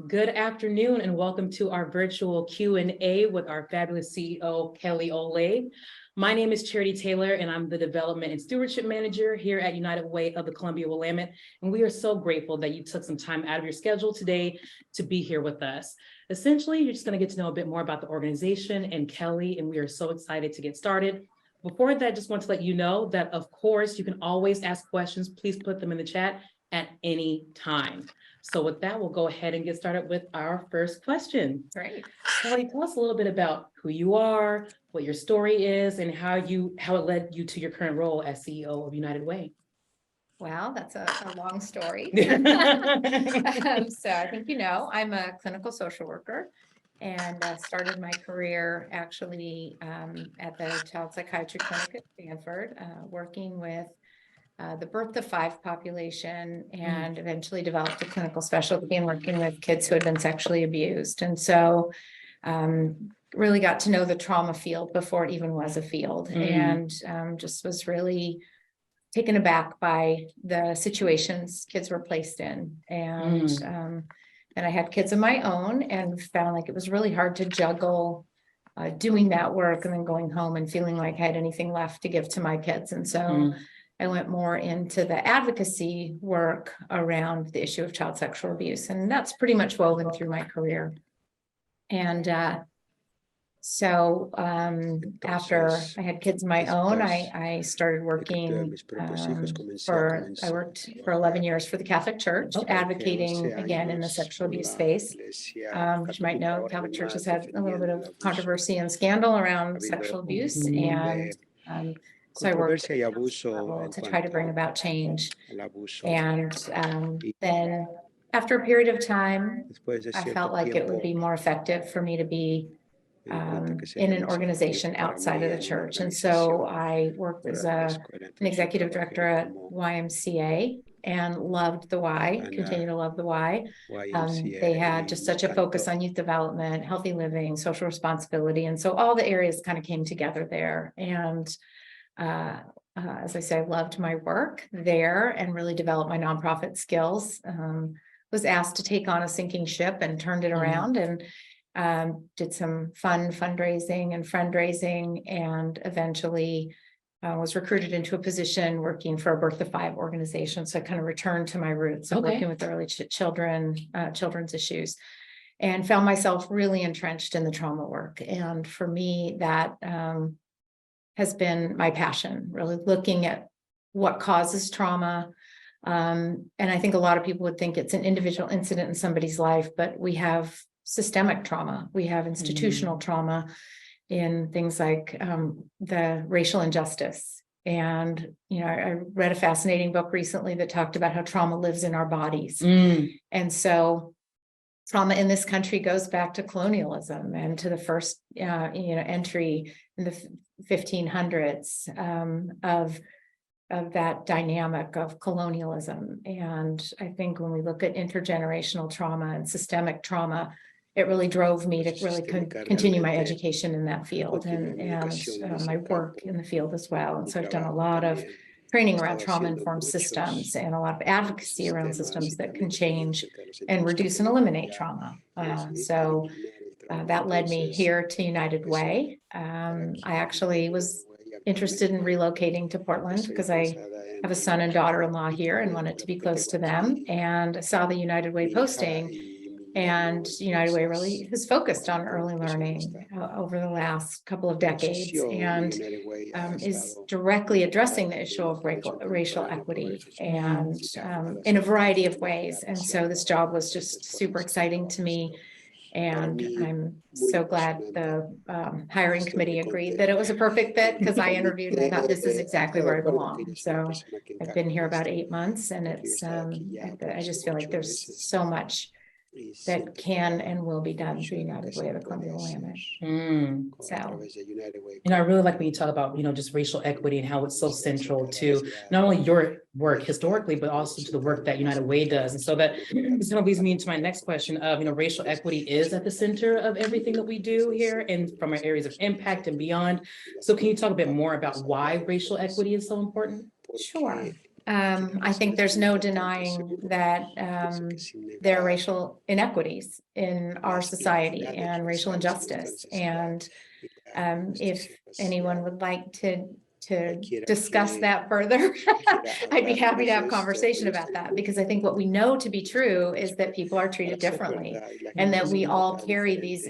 Good afternoon and welcome to our virtual Q&A with our fabulous CEO, Kelly Olay. My name is Charity Taylor and I'm the Development and Stewardship Manager here at United Way of the Columbia-Willamette. And we are so grateful that you took some time out of your schedule today to be here with us. Essentially, you're just going to get to know a bit more about the organization and Kelly, and we are so excited to get started. Before that, just want to let you know that, of course, you can always ask questions. Please put them in the chat at any time. So with that, we'll go ahead and get started with our first question. Great. Kelly, tell us a little bit about who you are, what your story is, and how it led you to your current role as CEO of United Way. Well, that's a long story. So I think I'm a clinical social worker and started my career actually at the Child Psychiatry Clinic at Stanford, working with the birth to 5 population, and eventually developed a clinical specialty in working with kids who had been sexually abused. And so really got to know the trauma field before it even was a field, and just was really taken aback by the situations kids were placed in. And I had kids of my own and found like it was really hard to juggle doing that work and then going home and feeling like I had anything left to give to my kids. And so I went more into the advocacy work around the issue of child sexual abuse, and that's pretty much woven through my career. And so after I had kids of my own, I started working I worked for 11 years for the Catholic Church, advocating again in the sexual abuse space. As you might know, the Catholic Church has had a little bit of controvery and scandal around sexual abuse, and so I worked to try to bring about change. And then after a period of time, I felt like it would be more effective for me to be in an organization outside of the church. And so I worked as an executive director at YMCA and loved the Y, continue to love the Y. They had just such a focus on youth development, healthy living, social responsibility. And so all the areas kind of came together there. And as I say, I loved my work there and really developed my nonprofit skills. Was asked to take on a sinking ship and turned it around, and did some fun fundraising and fundraising, and eventually was recruited into a position working for a birth to 5 organization. So I kind of returned to my roots of working with early children's issues, and found myself really entrenched in the trauma work. And for me, that has been my passion, really looking at what causes trauma. And I think a lot of people would think it's an individual incident in somebody's life, but we have systemic trauma. We have institutional trauma in things like the racial injustice. And, I read a fascinating book recently that talked about how trauma lives in our bodies. And so trauma in this country goes back to colonialism and to the first, entry in the 1500s of that dynamic of colonialism. And I think when we look at intergenerational trauma and systemic trauma, it really drove me to really continue my education in that field and my work in the field as well. And so I've done a lot of training around trauma-informed systems and a lot of advocacy around systems that can change and reduce and eliminate trauma. So that led me here to United Way. I actually was interested in relocating to Portland because I have a son and daughter-in-law here and wanted to be close to them. And I saw the United Way posting, and United Way really has focused on early learning over the last couple of decades, and is directly addressing the issue of racial equity and in a variety of ways. And so this job was just super exciting to me. And I'm so glad the hiring committee agreed that it was a perfect fit, because I interviewed and thought this is exactly where I belong. So I've been here about 8 months, and it's I just feel like there's so much that can and will be done through United Way of the Columbia-Willamette. So, I really like when you talk about, just racial equity and how it's so central to not only your work historically, but also to the work that United Way does. And so that kind of leads me into my next question of, racial equity is at the center of everything that we do here and from our areas of impact and beyond. So can you talk a bit more about why racial equity is so important? Sure. I think there's no denying that there are racial inequities in our society and racial injustice. And if anyone would like to discuss that further, I'd be happy to have a conversation about that, because I think what we know to be true is that people are treated differently, and that we all carry these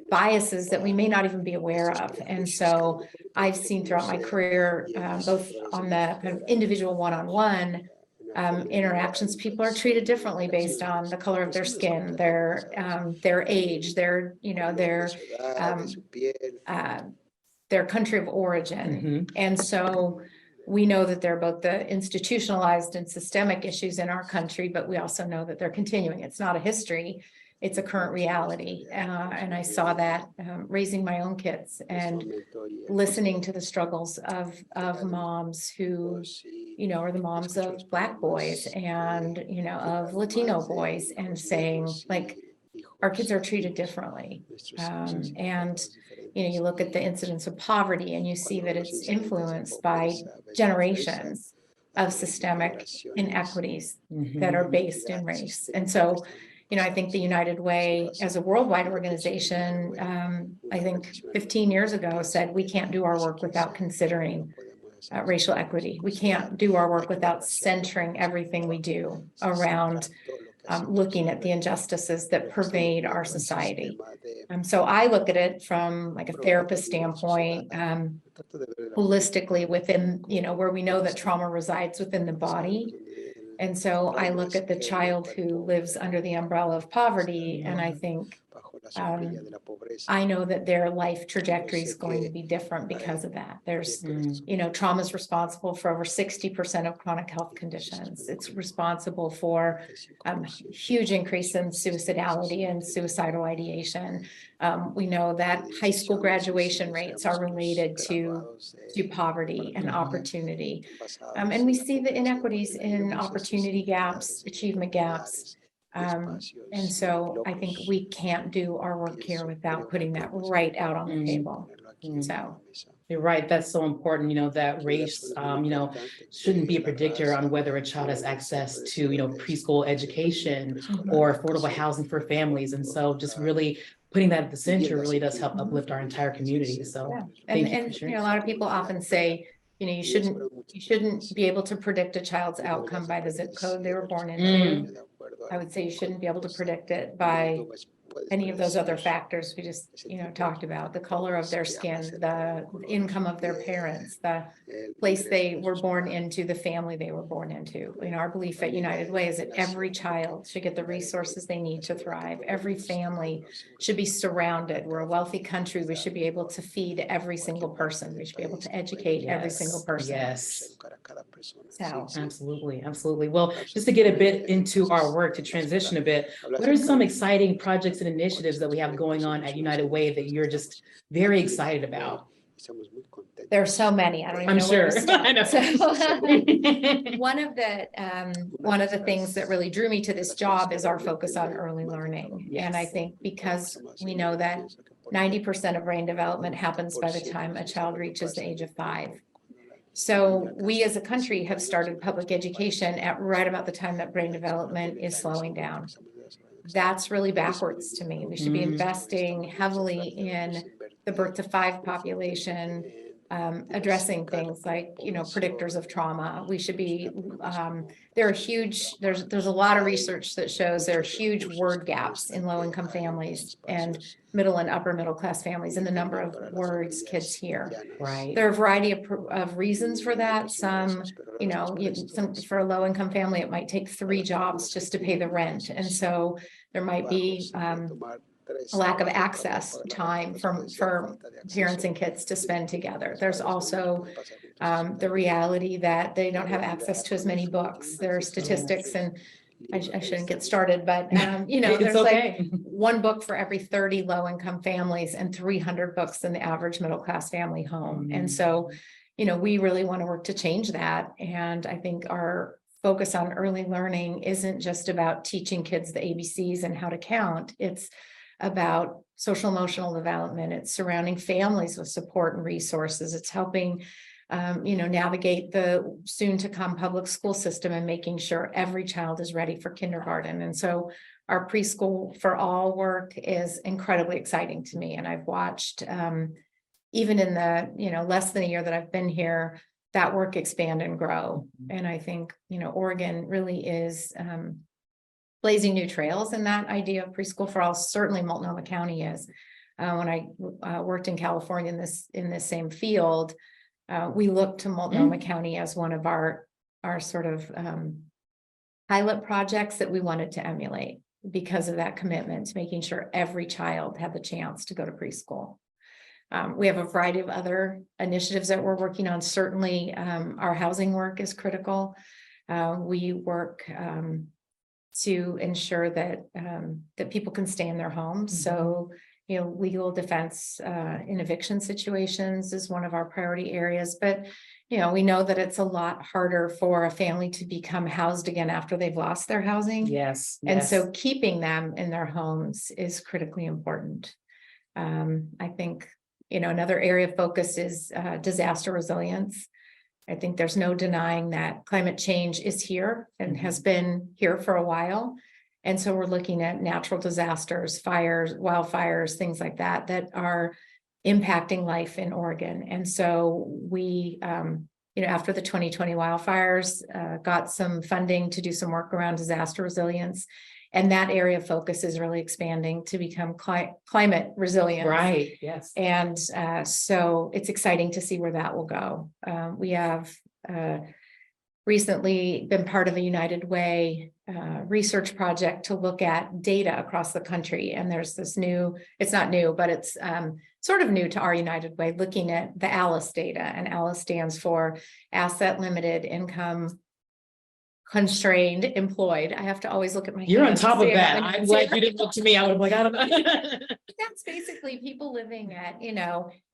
biases that we may not even be aware of. And so I've seen throughout my career, both on the kind of individual one-on-one interactions, people are treated differently based on the color of their skin, their age, their country of origin. And so we know that there are both the institutionalized and systemic issues in our country, but we also know that they're continuing. It's not a history, it's a current reality. And I saw that raising my own kids and listening to the struggles of moms who, are the moms of Black boys and, of Latino boys, and saying, like, our kids are treated differently. And you look at the incidence of poverty and you see that it's influenced by generations of systemic inequities that are based in race. And so, I think the United Way, as a worldwide organization, I think 15 years ago said we can't do our work without considering racial equity. We can't do our work without centering everything we do around looking at the injustices that pervade our society. So I look at it from like a therapist standpoint, holistically within, where we know that trauma resides within the body. And so I look at the child who lives under the umbrella of poverty, and I think, I know that their life trajectory is going to be different because of that. There's, trauma is responsible for over 60% of chronic health conditions. It's responsible for huge increase in suicidality and suicidal ideation. We know that high school graduation rates are related to poverty and opportunity. And we see the inequities in opportunity gaps, achievement gaps. And so I think we can't do our work here without putting that right out on the table. So you're right. That's so important, that race, shouldn't be a predictor on whether a child has access to, preschool education or affordable housing for families. And so just really putting that at the center really does help uplift our entire community. So and a lot of people often say, you shouldn't be able to predict a child's outcome by the zip code they were born into. I would say you shouldn't be able to predict it by any of those other factors we just, talked about: the color of their skin, the income of their parents, the place they were born into, the family they were born into. Our belief at United Way is that every child should get the resources they need to thrive. Every family should be surrounded. We're a wealthy country. We should be able to feed every single person. We should be able to educate every single person. Yes. So absolutely. Absolutely. Well, just to get a bit into our work, to transition a bit, what are some exciting projects and initiatives that we have going on at United Way that you're just very excited about? There are so many. I don't even know where to start. I know. So, one of the things that really drew me to this job is our focus on early learning. Yes. And I think because we know that 90% of brain development happens by the time a child reaches the age of 5. So we as a country have started public education at right about the time that brain development is slowing down. That's really backwards to me. We should be investing heavily in the birth to 5 population, addressing things like, predictors of trauma. We should be, there's a lot of research that shows there are huge word gaps in low-income families and middle and upper middle class families in the number of words kids hear. Right. There are a variety of reasons for that. Some, for a low-income family, it might take 3 jobs just to pay the rent. And so there might be a lack of access time for parents and kids to spend together. There's also the reality that they don't have access to as many books. There are statistics, and I shouldn't get started, but there's like 1 book for every 30 low-income families and 300 books in the average middle-class family home. And so, we really want to work to change that. And I think our focus on early learning isn't just about teaching kids the ABCs and how to count. It's about social emotional development. It's surrounding families with support and resources. It's helping navigate the soon to come public school system and making sure every child is ready for kindergarten. And so our preschool for all work is incredibly exciting to me. And I've watched, even in the, less than a year that I've been here, that work expand and grow. And I think, Oregon really is blazing new trails in that idea of preschool for all. Certainly Multnomah County is. When I worked in California in this same field, we looked to Multnomah County as one of our sort of pilot projects that we wanted to emulate because of that commitment to making sure every child had the chance to go to preschool. We have a variety of other initiatives that we're working on. Certainly, our housing work is critical. We work to ensure that that people can stay in their homes. So, legal defense in eviction situations is one of our priority areas. But, we know that it's a lot harder for a family to become housed again after they've lost their housing. Yes. And so keeping them in their homes is critically important. I think, another area of focus is disaster resilience. I think there's no denying that climate change is here and has been here for a while. And so we're looking at natural disasters, fires, wildfires, things like that, that are impacting life in Oregon. And so we, after the 2020 wildfires, got some funding to do some work around disaster resilience. And that area of focus is really expanding to become climate resilient. Right. Yes. And so it's exciting to see where that will go. We have recently been part of a United Way research project to look at data across the country. And there's this it's not new, but it's sort of new to our United Way, looking at the ALICE data. And ALICE stands for Asset Limited Income Constrained Employed. I have to always look at my. You're on top of that. I'm glad you didn't look to me. I would have like, I don't know. That's basically people living at,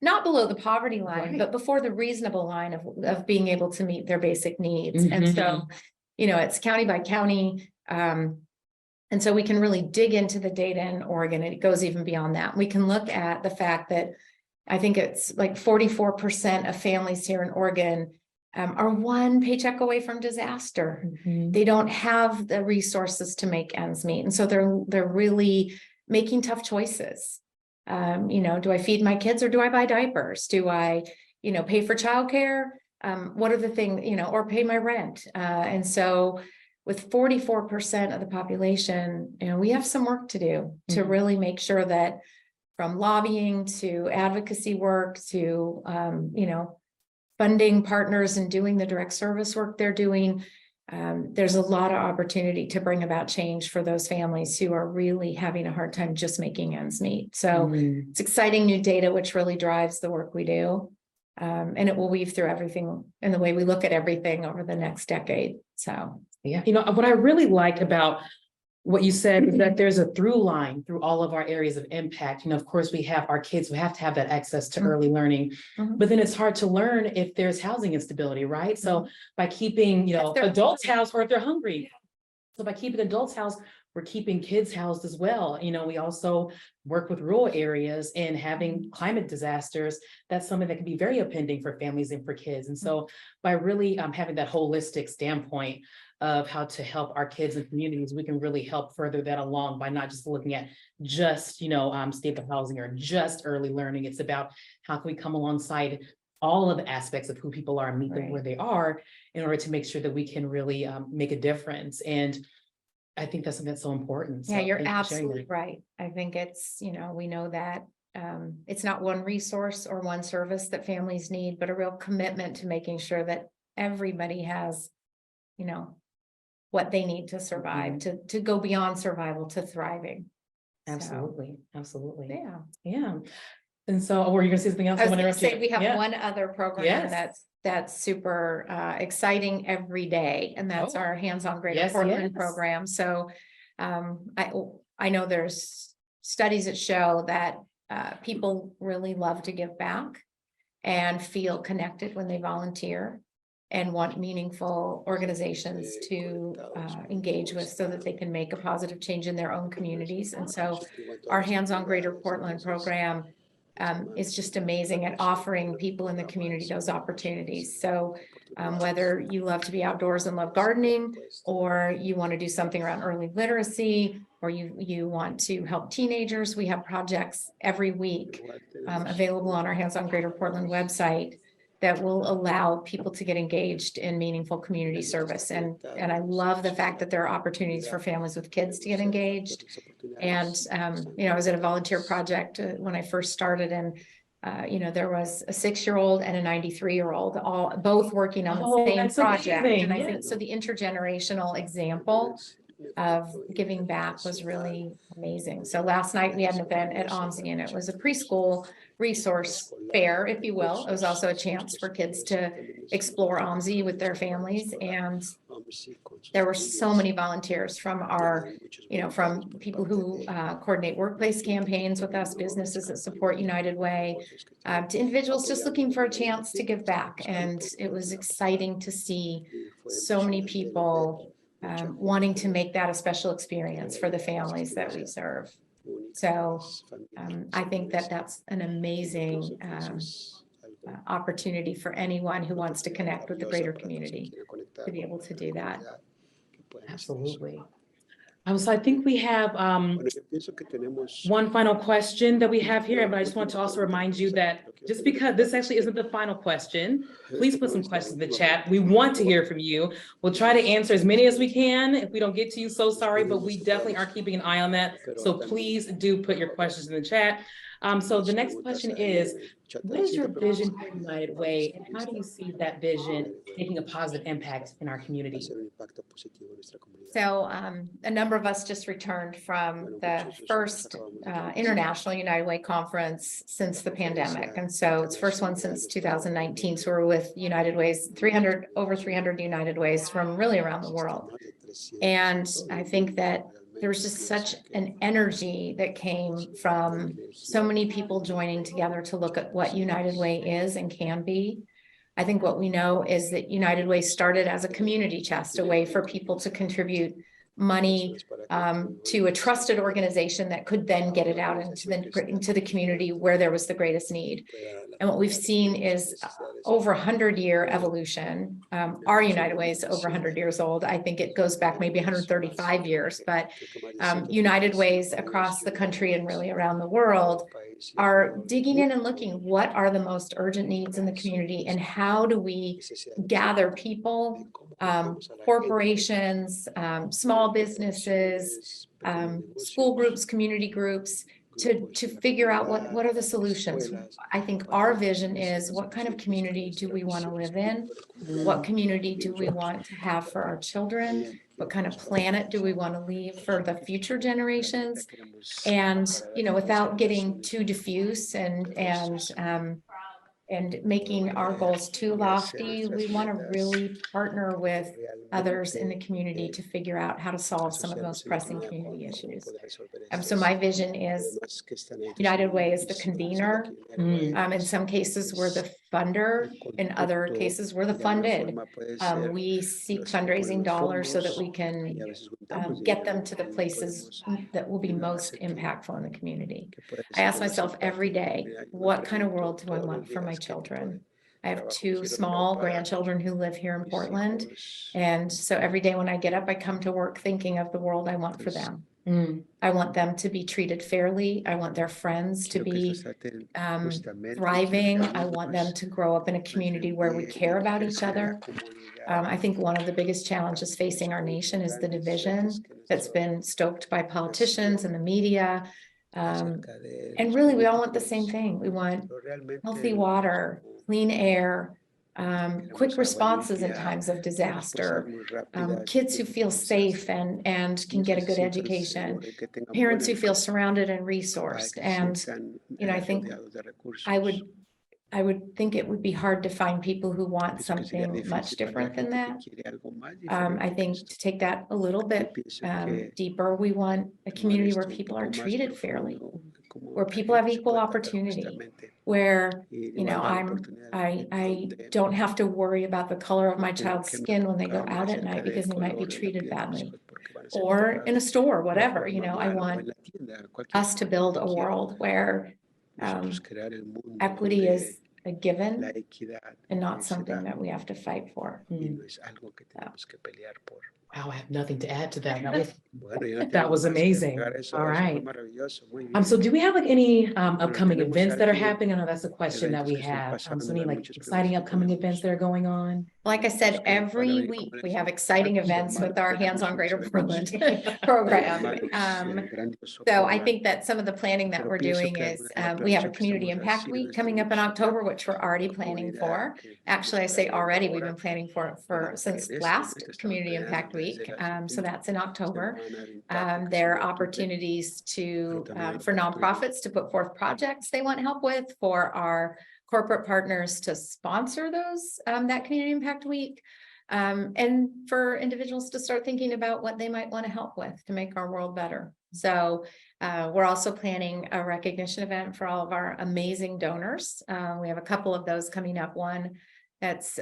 not below the poverty line, but before the reasonable line of being able to meet their basic needs. And so, it's county by county. And so we can really dig into the data in Oregon, and it goes even beyond that. We can look at the fact that I think it's like 44% of families here in Oregon are one paycheck away from disaster. They don't have the resources to make ends meet. And so they're really making tough choices. Do I feed my kids or do I buy diapers? Do I, pay for childcare? What are the things, or pay my rent? And so with 44% of the population, we have some work to do to really make sure that from lobbying to advocacy work to, funding partners and doing the direct service work they're doing, there's a lot of opportunity to bring about change for those families who are really having a hard time just making ends meet. So it's exciting new data, which really drives the work we do. And it will weave through everything in the way we look at everything over the next decade. So, yeah, what I really like about what you said is that there's a through line through all of our areas of impact. Of course, we have our kids, we have to have that access to early learning, but then it's hard to learn if there's housing instability, right? So by keeping, adults housed or if they're hungry. So by keeping adults housed, we're keeping kids housed as well. We also work with rural areas and having climate disasters. That's something that can be very appending for families and for kids. And so by really having that holistic standpoint of how to help our kids and communities, we can really help further that along by not just looking at just, stable housing or just early learning. It's about how can we come alongside all of the aspects of who people are and meet them where they are in order to make sure that we can really make a difference. And I think that's something that's so important. So yeah, you're absolutely right. I think it's, we know that it's not one resource or one service that families need, but a real commitment to making sure that everybody has, what they need to survive, to go beyond survival to thriving. Absolutely. So, absolutely. Yeah. Yeah. And so, were you going to say something else? I was going to say we have one other program that's super exciting every day, and that's our Hands-on Greater Portland program. So I know there's studies that show that people really love to give back and feel connected when they volunteer and want meaningful organizations to engage with so that they can make a positive change in their own communities. And so our Hands-on Greater Portland program is just amazing at offering people in the community those opportunities. So whether you love to be outdoors and love gardening, or you want to do something around early literacy, or you want to help teenagers, we have projects every week available on our Hands on Greater Portland website that will allow people to get engaged in meaningful community service. And I love the fact that there are opportunities for families with kids to get engaged. And, I was at a volunteer project when I first started, and there was a 6-year-old and a 93-year-old, both working on the same project. Amazing. And I think so the intergenerational example of giving back was really amazing. So last night we had an event at OMSI, and it was a preschool resource fair, if you will. It was also a chance for kids to explore OMSI with their families. And there were so many volunteers from from people who coordinate workplace campaigns with us, businesses that support United Way, to individuals just looking for a chance to give back. And it was exciting to see so many people wanting to make that a special experience for the families that we serve. So I think that that's an amazing opportunity for anyone who wants to connect with the greater community to be able to do that. Absolutely. So I think we have one final question that we have here, but I just want to also remind you that just because this actually isn't the final question, please put some questions in the chat. We want to hear from you. We'll try to answer as many as we can. If we don't get to you, so sorry, but we definitely are keeping an eye on that. So please do put your questions in the chat. So the next question is, what is your vision for United Way, and how do you see that vision making a positive impact in our community? So a number of us just returned from the first International United Way conference since the pandemic. And so it's first one since 2019. So we're with United Ways, over 300 United Ways from really around the world. And I think that there was just such an energy that came from so many people joining together to look at what United Way is and can be. I think what we know is that United Way started as a community chest, a way for people to contribute money to a trusted organization that could then get it out into the community where there was the greatest need. And what we've seen is over 100-year evolution. Our United Way is over 100 years old. I think it goes back maybe 135 years, but United Ways across the country and really around the world are digging in and looking what are the most urgent needs in the community, and how do we gather people, corporations, small businesses, school groups, community groups, to figure out what are the solutions. I think our vision is, what kind of community do we want to live in? What community do we want to have for our children? What kind of planet do we want to leave for the future generations? And, without getting too diffuse and making our goals too lofty, we want to really partner with others in the community to figure out how to solve some of the most pressing community issues. So my vision is United Way is the convener. In some cases, we're the funder. In other cases, we're the funded. We seek fundraising dollars so that we can get them to the places that will be most impactful in the community. I ask myself every day, what kind of world do I want for my children? I have 2 small grandchildren who live here in Portland. And so every day when I get up, I come to work thinking of the world I want for them. I want them to be treated fairly. I want their friends to be thriving. I want them to grow up in a community where we care about each other. I think one of the biggest challenges facing our nation is the division that's been stoked by politicians and the media. And really, we all want the same thing. We want healthy water, clean air, quick responses in times of disaster, kids who feel safe and can get a good education, parents who feel surrounded and resourced. And, I think I would think it would be hard to find people who want something much different than that. I think to take that a little bit deeper, we want a community where people are treated fairly, where people have equal opportunity, where, I don't have to worry about the color of my child's skin when they go out at night because they might be treated badly, or in a store, whatever. I want us to build a world where Equity is a given and not something that we have to fight for. Wow, I have nothing to add to that. That was amazing. All right. So do we have like any upcoming events that are happening? I know that's a question that we have. So any like exciting upcoming events that are going on? Like I said, every week we have exciting events with our Hands on Greater Portland program. So I think that some of the planning that we're doing is we have a community impact week coming up in October, which we're already planning for. Actually, I say already, we've been planning for since last community impact week. So that's in October. There are opportunities to for nonprofits to put forth projects they want help with, for our corporate partners to sponsor those that community impact week, and for individuals to start thinking about what they might want to help with to make our world better. So we're also planning a recognition event for all of our amazing donors. We have a couple of those coming up. One that's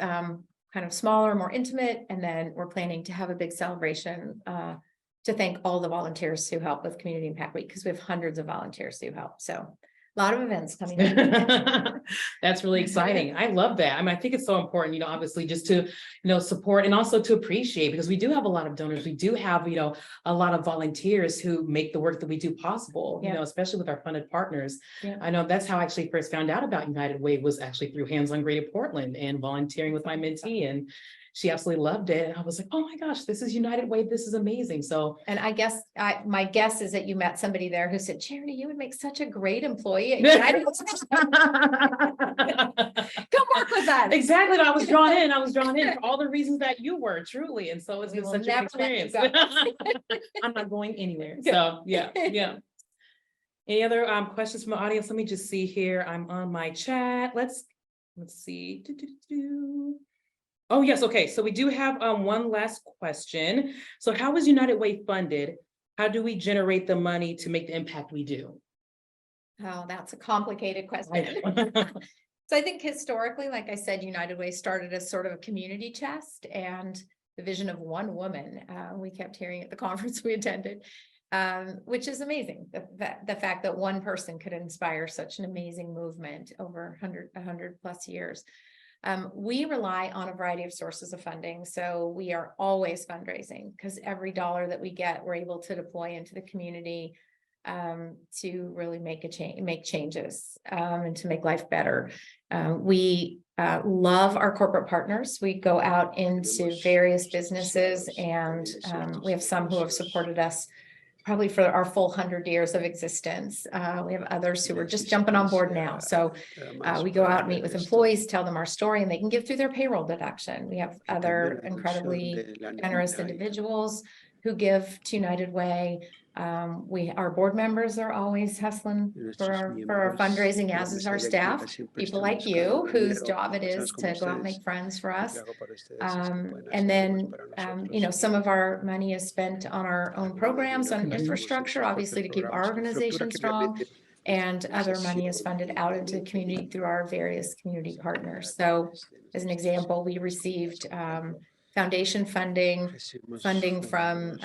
kind of smaller, more intimate, and then we're planning to have a big celebration to thank all the volunteers who help with Community Impact Week, because we have hundreds of volunteers who help. So a lot of events coming up. That's really exciting. I love that. I mean, I think it's so important, obviously just to, support and also to appreciate, because we do have a lot of donors. We do have, a lot of volunteers who make the work that we do possible, especially with our funded partners. Yeah. I know that's how I actually first found out about United Way, was actually through Hands on Greater Portland and volunteering with my mentee, and she absolutely loved it. I was like, oh my gosh, this is United Way. This is amazing. So, and I guess my guess is that you met somebody there who said, Charity, you would make such a great employee at United. Come work with us. Exactly. I was drawn in. For all the reasons that you were, truly. And so it's been such a good experience. I'm not going anywhere. So yeah. Any other questions from the audience? Let me just see here. I'm on my chat. Let's see. Oh, yes. Okay. So we do have one last question. So how is United Way funded? How do we generate the money to make the impact we do? Oh, that's a complicated question. So I think historically, like I said, United Way started as sort of a community chest, and the vision of one woman. We kept hearing at the conference we attended, which is amazing. The fact that one person could inspire such an amazing movement over 100 plus years. We rely on a variety of sources of funding. So we are always fundraising, because every dollar that we get, we're able to deploy into the community to really make changes and to make life better. We love our corporate partners. We go out into various businesses, and we have some who have supported us probably for our full 100 years of existence. We have others who are just jumping on board now. So we go out and meet with employees, tell them our story, and they can give through their payroll deduction. We have other incredibly generous individuals who give to United Way. Our board members are always hustling for our fundraising, as is our staff. People like you, whose job it is to go out and make friends for us. And then, some of our money is spent on our own programs, on infrastructure, obviously to keep our organization strong. And other money is funded out into the community through our various community partners. So as an example, we received foundation funding from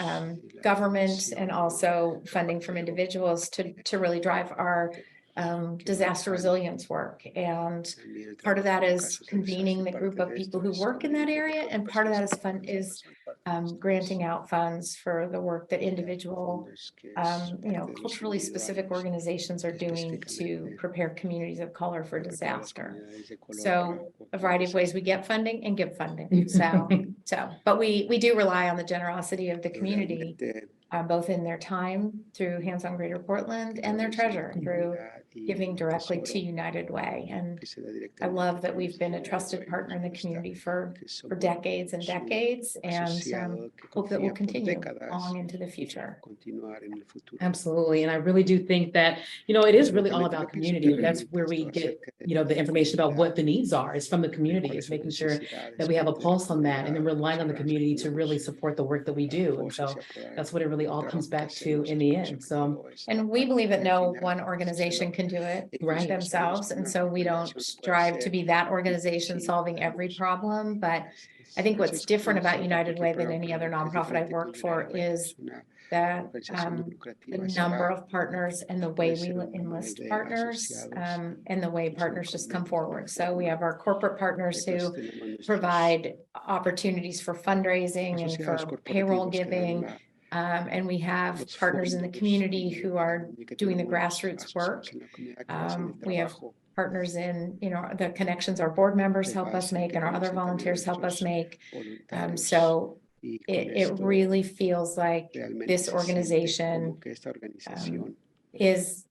government, and also funding from individuals to really drive our disaster resilience work. And part of that is convening the group of people who work in that area, and part of that is granting out funds for the work that individual culturally specific organizations are doing to prepare communities of color for disaster. So a variety of ways we get funding and give funding. But we do rely on the generosity of the community, both in their time through Hands on Greater Portland, and their treasure through giving directly to United Way. And I love that we've been a trusted partner in the community for decades and decades, and hope that will continue long into the future. Absolutely. And I really do think that, it is really all about community. That's where we get, the information about what the needs are. It's from the community. It's making sure that we have a pulse on that, and then relying on the community to really support the work that we do. And so that's what it really ultimately all comes back to in the end. So, And we believe that no one organization can do it Right. themselves. And so we don't strive to be that organization solving every problem. But I think what's different about United Way than any other nonprofit I've worked for is the number of partners and the way we enlist partners, and the way partners just come forward. So we have our corporate partners who provide opportunities for fundraising and for payroll giving. And we have partners in the community who are doing the grassroots work. We have partners in, the connections our board members help us make and our other volunteers help us make. So it really feels like this organization is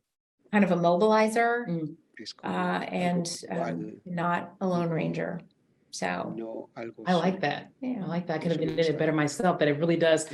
kind of a mobilizer and not a Lone Ranger. So I like that. yeah. I like that. I could have ended it better myself, that it really does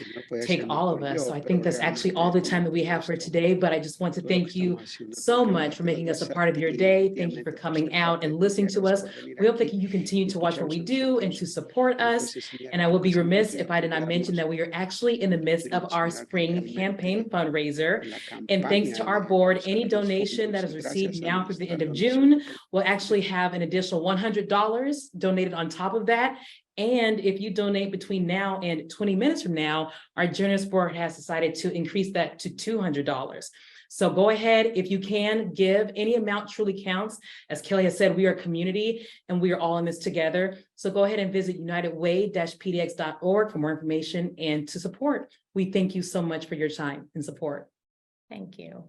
take all of us. So I think that's actually all the time that we have for today, but I just want to thank you so much for making us a part of your day. Thank you for coming out and listening to us. We hope that you continue to watch what we do and to support us. And I will be remiss if I did not mention that we are actually in the midst of our spring campaign fundraiser. And thanks to our board, any donation that is received now through the end of June will actually have an additional $100 donated on top of that. And if you donate between now and 20 minutes from now, our generous board has decided to increase that to $200. So go ahead, if you can, give. Any amount truly counts. As Kelly has said, we are a community and we are all in this together. So go ahead and visit unitedway-pdx.org for more information and to support. We thank you so much for your time and support. Thank you.